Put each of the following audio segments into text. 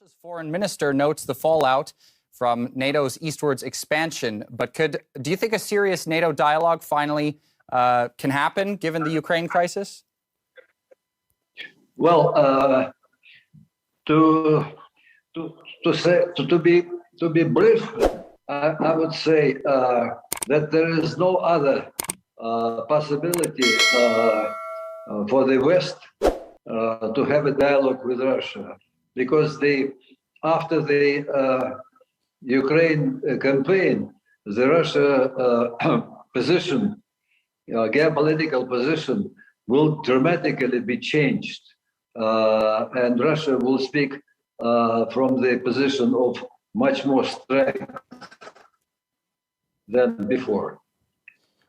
Russia's foreign minister notes the fallout from NATO's eastwards expansion. But do you think a serious NATO dialogue finally can happen given the Ukraine crisis? Well, to be brief, I would say that there is no other possibility for the West to have a dialogue with Russia, because after the Ukraine campaign, the Russia position, geopolitical position, will dramatically be changed, and Russia will speak from the position of much more strength than before.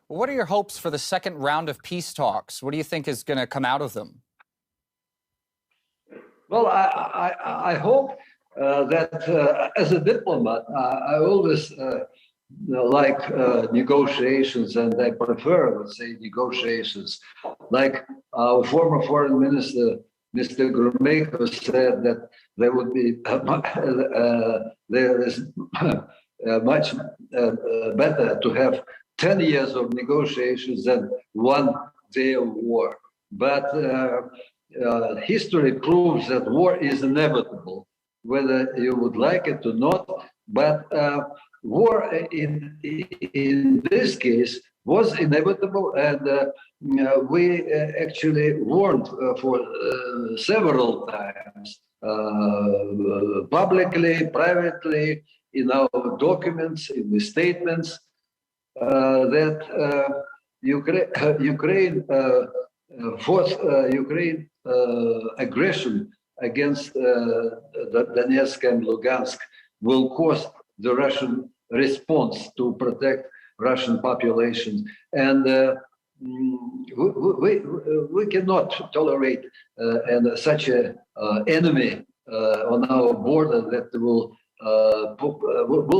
What are your hopes for the second round of peace talks? What do you think is going to come out of them? Well, I hope that as a diplomat, I always like negotiations, and I prefer, let's say, negotiations. Like our former foreign minister, Mr. Gromyko, said that there would be there is much better to have 10 years of negotiations than 1 day of war. But history proves that war is inevitable, whether you would like it or not. But war in this case was inevitable, and we actually warned for several times, publicly, privately, in our documents, in the statements, that Ukraine aggression against Donetsk and Lugansk will cause the Russian response to protect Russian population, and we cannot tolerate such an enemy on our border that will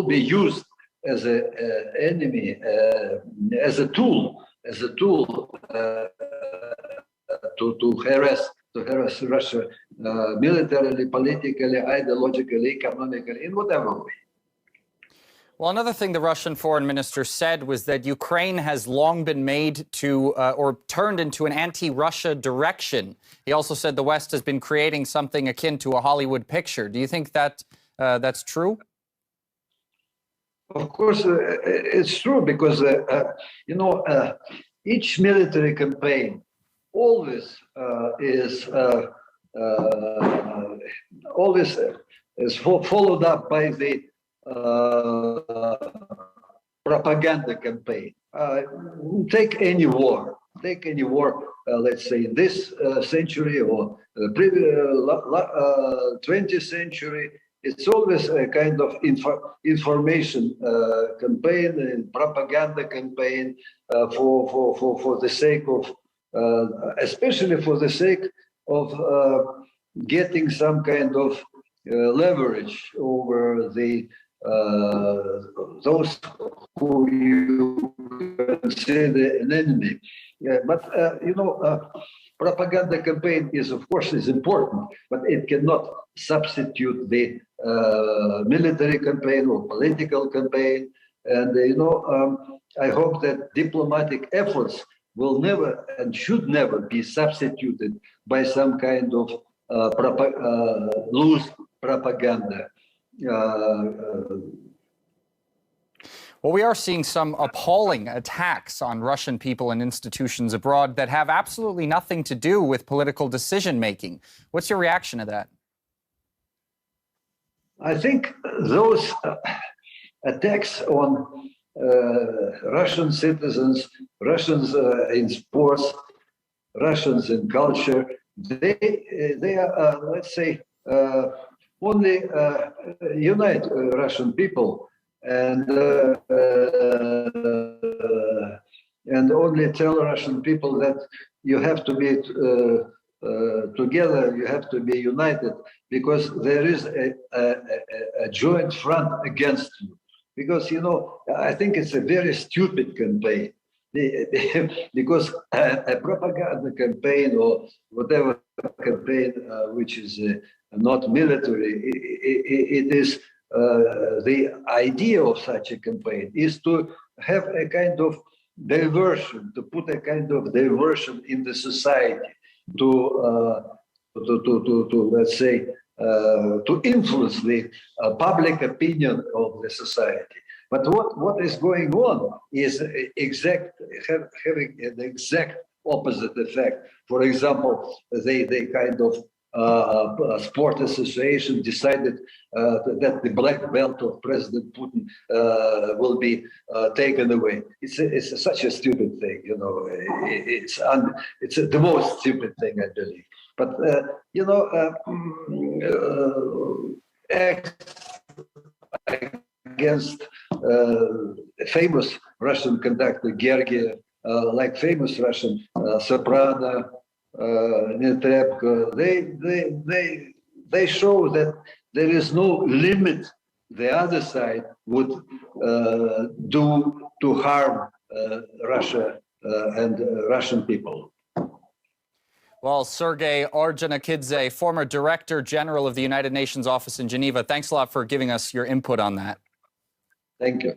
be used as an enemy, as a tool to harass Russia militarily, politically, ideologically, economically, in whatever way. Well, another thing the Russian foreign minister said was that Ukraine has long been made to or turned into an anti-Russia direction. He also said the West has been creating something akin to a Hollywood picture. Do you think that that's true? Of course, it's true, because each military campaign always is followed up by the propaganda campaign. Take any war, let's say this century or the previous 20th century. It's always a kind of information campaign and propaganda campaign for the sake of, especially for the sake of getting some kind of leverage over those who you consider an enemy. Yeah, but propaganda campaign is important, but it cannot substitute the military campaign or political campaign. And I hope that diplomatic efforts will never and should never be substituted by some kind of loose propaganda. Well, we are seeing some appalling attacks on Russian people and institutions abroad that have absolutely nothing to do with political decision-making. What's your reaction to that? I think those attacks on Russian citizens, Russians in sports, Russians in culture, they are, let's say, only unite Russian people, and only tell Russian people that you have to be together, you have to be united, because there is a joint front against you. Because, I think it's a very stupid campaign, because a propaganda campaign or whatever campaign which is not military, it is the idea of such a campaign is to have a kind of diversion, to put a kind of diversion in the society, to let's say, to influence the public opinion of the society. But what is going on is having an exact opposite effect. For example, they kind of sport association decided that the black belt of President Putin will be taken away. It's such a stupid thing, you know. It's the most stupid thing, I believe. But you know, against a famous Russian conductor, Gergiev, like famous Russian soprano, Netrebko, they show that there is no limit the other side would do to harm Russia and Russian people. Well, Sergei Ordzhonikidze, former Director General of the United Nations Office in Geneva, thanks a lot for giving us your input on that. Thank you.